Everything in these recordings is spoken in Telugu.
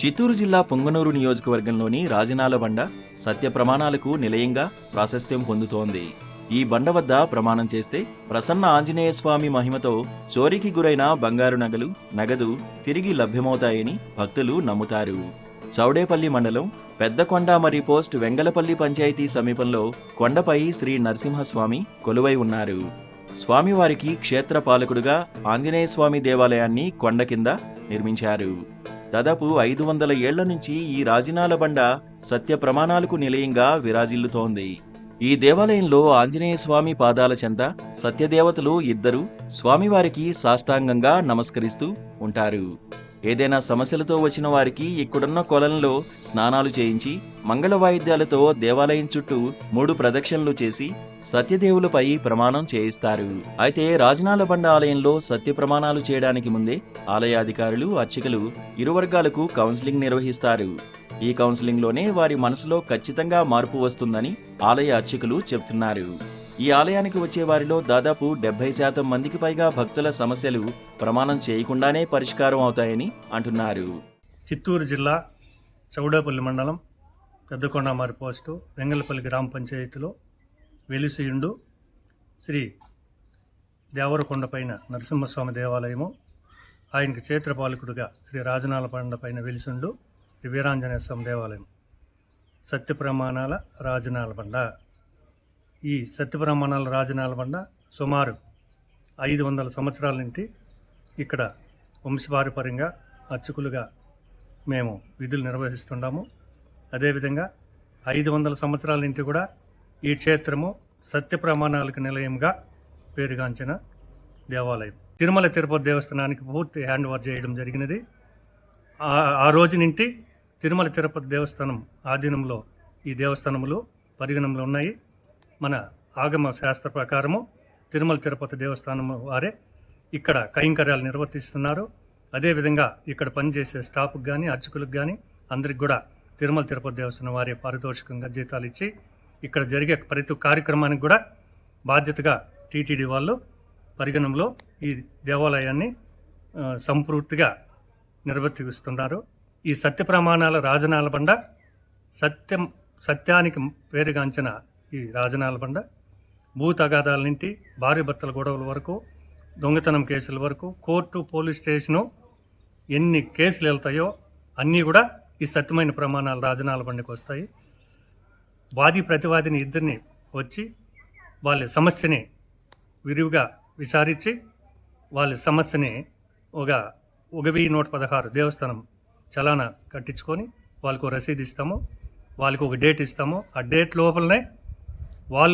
చిత్తూరు జిల్లా పొంగనూరు నియోజకవర్గంలోని రాజనాలబండ సత్య ప్రమాణాలకు నిలయంగా ప్రాశస్త్యం పొందుతోంది. ఈ బండ వద్ద ప్రమాణం చేస్తే ప్రసన్న ఆంజనేయ స్వామి మహిమతో చోరీకి గురైన బంగారు నగదు తిరిగి లభ్యమవుతాయని భక్తులు నమ్ముతారు. చౌడేపల్లి మండలం పెద్దకొండామరి పోస్ట్ వెంగళపల్లి పంచాయతీ సమీపంలో కొండపై శ్రీ నరసింహస్వామి కొలువై ఉన్నారు. స్వామివారికి క్షేత్ర పాలకుడుగా ఆంజనేయ స్వామి దేవాలయాన్ని కొండ కింద నిర్మించారు. దాదాపు 500 ఏళ్ల నుంచి ఈ రాజనాలబండ సత్య ప్రమాణాలకు నిలయంగా విరాజిల్లుతోంది. ఈ దేవాలయంలో ఆంజనేయ స్వామి పాదాల చెంత సత్యదేవతలు ఇద్దరు స్వామివారికి సాష్టాంగంగా నమస్కరిస్తూ ఉంటారు. ఏదైనా సమస్యలతో వచ్చిన వారికి ఇక్కడున్న కొలంలో స్నానాలు చేయించి మంగళ వాయిద్యాలతో దేవాలయం చుట్టూ 3 ప్రదక్షిణలు చేసి సత్యదేవులపై ప్రమాణం చేయిస్తారు. అయితే రాజనాలబండ ఆలయంలో సత్య ప్రమాణాలు చేయడానికి ముందే ఆలయాధికారులు, అర్చకులు ఇరు వర్గాలకు కౌన్సిలింగ్ నిర్వహిస్తారు. ఈ కౌన్సిలింగ్లోనే వారి మనసులో ఖచ్చితంగా మార్పు వస్తుందని ఆలయ అర్చకులు చెబుతున్నారు. ఈ ఆలయానికి వచ్చే వారిలో దాదాపు 70% మందికి పైగా భక్తుల సమస్యలు ప్రమాణం చేయకుండానే పరిష్కారం అవుతాయని అంటున్నారు. చిత్తూరు జిల్లా చౌడేపల్లి మండలం పెద్దకొండామరి పోస్టు వెంగళపల్లి గ్రామ పంచాయతీలో వెలిసియుండు శ్రీ దేవరకొండపైన నరసింహస్వామి దేవాలయము, ఆయనకి క్షేత్రపాలకుడుగా శ్రీ రాజనాలబండ పైన వెలిసిండు శ్రీ వీరాంజనేయ స్వామి దేవాలయం. సత్య ప్రమాణాల రాజనాలబండ. ఈ సత్య ప్రమాణాల రాజనాలబండ సుమారు 500 సంవత్సరాల నుండి ఇక్కడ వంశపారంపర్యంగా అర్చకులుగా మేము విధులు నిర్వహిస్తున్నాము. అదేవిధంగా 500 సంవత్సరాల నుండి కూడా ఈ క్షేత్రము సత్య ప్రమాణాలకు నిలయంగా పేరుగాంచిన దేవాలయం. తిరుమల తిరుపతి దేవస్థానానికి పూర్తి హ్యాండ్ ఓవర్ చేయడం జరిగినది. ఆ రోజు నుండి తిరుమల తిరుపతి దేవస్థానం ఆధీనంలో ఈ దేవస్థానములు పరిగణంలో ఉన్నాయి. మన ఆగమ శాస్త్ర ప్రకారము తిరుమల తిరుపతి దేవస్థానం వారే ఇక్కడ కైంకర్యాలు నిర్వర్తిస్తున్నారు. అదేవిధంగా ఇక్కడ పనిచేసే స్టాఫ్కి కానీ అర్చకులకు కానీ అందరికి కూడా తిరుమల తిరుపతి దేవస్థానం వారే పారితోషికంగా జీతాలు ఇచ్చి ఇక్కడ జరిగే ప్రతి కార్యక్రమానికి కూడా బాధ్యతగా టీటీడీ వాళ్ళు పరిగణంలో ఈ దేవాలయాన్ని సంపూర్తిగా నిర్వర్తిస్తున్నారు. ఈ సత్య ప్రమాణాల రాజనాలబండ సత్యానికి పేరుగాంచిన ఈ రాజనాలబండ భూ తగాదాల నుండి భార్య భర్తల గొడవల వరకు, దొంగతనం కేసుల వరకు, కోర్టు, పోలీస్ స్టేషను ఎన్ని కేసులు వెళ్తాయో అన్నీ కూడా ఈ సత్యమైన ప్రమాణాలు రాజనాలబండకి వస్తాయి. వాది ప్రతివాదిని ఇద్దరిని వచ్చి వాళ్ళ సమస్యని విరివిగా విచారించి వాళ్ళ సమస్యని ఒక 1116 దేవస్థానం చలానా కట్టించుకొని వాళ్ళకు రసీదు ఇస్తాము, వాళ్ళకు ఒక డేట్ ఇస్తాము. ఆ డేట్ లోపలనే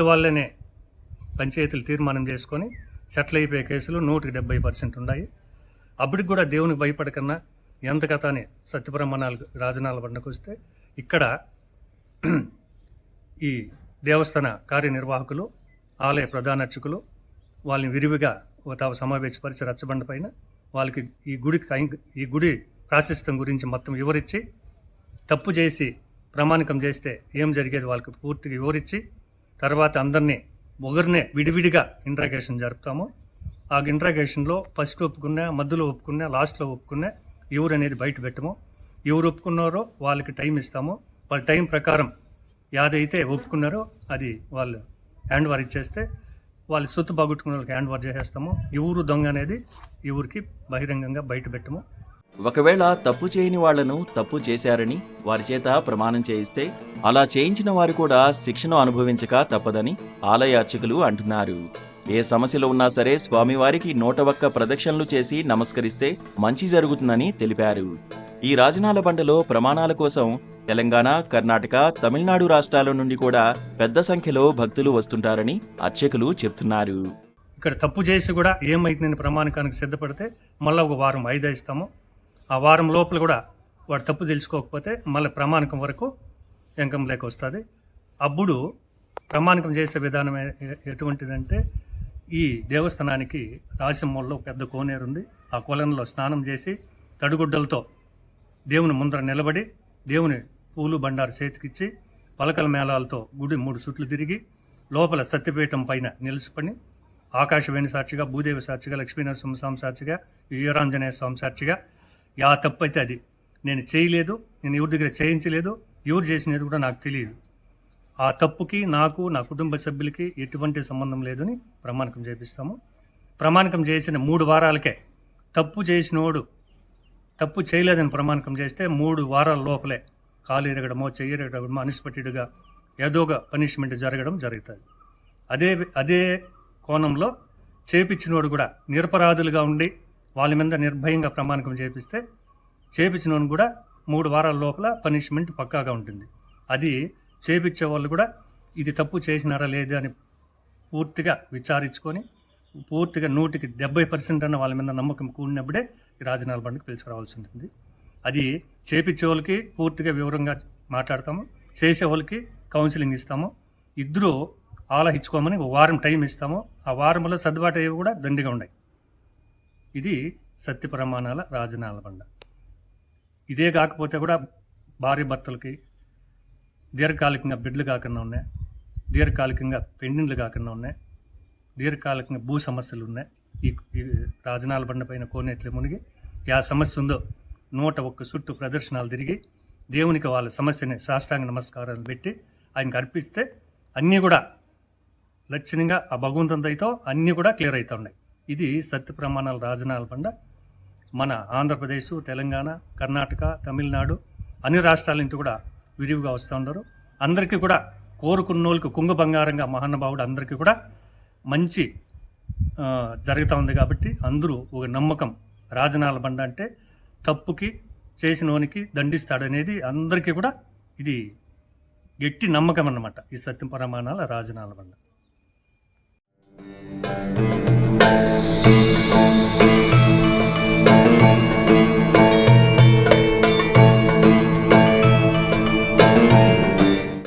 వాళ్ళనే పంచాయతీలు తీర్మానం చేసుకొని సెటిల్ అయిపోయే కేసులు 170% ఉన్నాయి. అప్పటికి కూడా దేవునికి భయపడకన్నా ఎంత కథ అని సత్యప్రమాణాలు రాజనాలబండకు వస్తే ఇక్కడ ఈ దేవస్థాన కార్యనిర్వాహకులు, ఆలయ ప్రధాన అర్చకులు వాళ్ళని విరివిగా సమావేశపరిచి రచ్చబండ పైన వాళ్ళకి ఈ గుడి ప్రాశస్త్యం గురించి మొత్తం వివరించి, తప్పు చేసి ప్రామాణికం చేస్తే ఏం జరిగేది వాళ్ళకి పూర్తిగా వివరించి, తర్వాత అందరినీ ఒకరినే విడివిడిగా ఇంట్రాగేషన్ జరుపుతాము. ఆ ఇంట్రాగేషన్లో ఫస్ట్ ఒప్పుకున్నా, మధ్యలో ఒప్పుకున్నా, లాస్ట్లో ఒప్పుకున్నా ఎవరు అనేది బయట పెట్టము. ఎవరు ఒప్పుకున్నారో వాళ్ళకి టైం ఇస్తాము. వాళ్ళ టైం ప్రకారం యాదైతే ఒప్పుకున్నారో అది వాళ్ళు హ్యాండ్ ఓవర్ ఇచ్చేస్తే వాళ్ళ సొత్తు బాగొట్టుకున్న వాళ్ళకి హ్యాండ్ ఓవర్ చేసేస్తాము. ఎవరు దొంగ అనేది ఎవరికి బహిరంగంగా బయట పెట్టము. ఒకవేళ తప్పు చేయని వాళ్లను తప్పు చేశారని వారి చేత ప్రమాణం చేయిస్తే అలా చేయించిన వారు కూడా శిక్షను అనుభవించక తప్పదని ఆలయ అర్చకులు అంటున్నారు. ఏ సమస్యలు ఉన్నా సరే స్వామివారికి 101 ప్రదక్షిణలు చేసి నమస్కరిస్తే మంచి జరుగుతుందని తెలిపారు. ఈ రాజనాలబండలో ప్రమాణాల కోసం తెలంగాణ, కర్ణాటక, తమిళనాడు రాష్ట్రాల నుండి కూడా పెద్ద సంఖ్యలో భక్తులు వస్తుంటారని అర్చకులు చెప్తున్నారు. ఇక్కడ తప్పు చేసి కూడా ఏమైతుందని ప్రమాణికానికి సిద్ధపడితే మళ్ళీ ఒక వారం వాయిదా ఇస్తాము. ఆ వారం లోపల కూడా వాడు తప్పు తెలుసుకోకపోతే మళ్ళీ ప్రమాణికం వరకు ఎంకం లేక వస్తుంది. అప్పుడు ప్రమాణికం చేసే విధానం ఎటువంటిదంటే, ఈ దేవస్థానానికి రాజసింహంలో పెద్ద కోనేరు ఉంది. ఆ కొలంలో స్నానం చేసి తడిగుడ్డలతో దేవుని ముందర నిలబడి దేవుని పూలు బండారు చేతికిచ్చి పలకల మేళాలతో గుడి 3 చుట్లు తిరిగి లోపల సత్యపీఠం పైన నిలిచిపడి ఆకాశవేణి సాక్షిగా, భూదేవి సాక్షిగా, లక్ష్మీనరసింహస్వామి సాక్షిగా, వీరాంజనేయ స్వామి సాక్షిగా యా తప్పైతే అది నేను చేయలేదు, నేను ఎవరి దగ్గర చేయించలేదు, ఎవరు చేసినది కూడా నాకు తెలియదు. ఆ తప్పుకి నాకు, నా కుటుంబ సభ్యులకి ఎటువంటి సంబంధం లేదని ప్రమాణకం చేపిస్తాము. ప్రమాణకం చేసిన 3 వారాలకే తప్పు చేసినోడు తప్పు చేయలేదని ప్రమాణకం చేస్తే 3 వారాల లోపలే కాలు ఎరగడమో, చెయ్యి ఎరగడమో, అన్ఎక్స్పెక్టెడ్గా ఏదోగా పనిష్మెంట్ జరగడం జరుగుతుంది. అదే కోణంలో చేపించినోడు కూడా నిరపరాధులుగా ఉండి వాళ్ళ మీద నిర్భయంగా ప్రమాణకం చేపిస్తే చేపించినోడు కూడా 3 వారాల లోపల పనిష్మెంట్ పక్కాగా ఉంటుంది. అది చేపించే వాళ్ళు కూడా ఇది తప్పు చేసినారా లేదా అని పూర్తిగా విచారించుకొని పూర్తిగా 170% అన్న వాళ్ళ మీద నమ్మకం కూడినప్పుడే ఈ రాజనాల బండకు పిలుచుకురావాల్సి ఉంటుంది. అది చేపించే వాళ్ళకి పూర్తిగా వివరంగా మాట్లాడతాము, చేసే వాళ్ళకి కౌన్సిలింగ్ ఇస్తాము. ఇద్దరూ ఆలోచించుకోమని 1 వారం టైం ఇస్తాము. ఆ వారంలో సర్దుబాటు అయ్యేవి కూడా దండిగా ఉన్నాయి. ఇది సత్య ప్రమాణాల రాజనాల బండ. ఇదే కాకపోతే కూడా భార్య భర్తలకి దీర్ఘకాలికంగా బిడ్డలు కాకుండా ఉన్నాయి, దీర్ఘకాలికంగా పెండింగ్లు కాకుండా ఉన్నాయి, దీర్ఘకాలికంగా భూ సమస్యలు ఉన్నాయి. ఈ రాజనాల బండ పైన కోనేట్లు మునిగి ఆ సమస్య ఉందో 101 చుట్టూ ప్రదర్శనలు తిరిగి దేవునికి వాళ్ళ సమస్యని సాష్టాంగ నమస్కారాలు పెట్టి ఆయనకు అర్పిస్తే అన్నీ కూడా లక్షణంగా ఆ భగవంతుని దయతో అన్నీ కూడా క్లియర్ అవుతూ ఉన్నాయి. ఇది సత్య ప్రమాణాల రాజనాల బండ. మన ఆంధ్రప్రదేశ్, తెలంగాణ, కర్ణాటక, తమిళనాడు అన్ని రాష్ట్రాల నుంచి కూడా విరివిగా వస్తూ ఉన్నారు. అందరికీ కూడా కోరుకున్న వాళ్ళకి కుంగ బంగారంగా మహానుభావుడు అందరికీ కూడా మంచి జరుగుతూ ఉంది. కాబట్టి అందరూ ఒక నమ్మకం, రాజనాల బండ అంటే తప్పుకి చేసినోనికి దండిస్తాడనేది అందరికీ కూడా ఇది గట్టి నమ్మకం అన్నమాట. ఈ సత్య ప్రమాణాల రాజనాల బండ.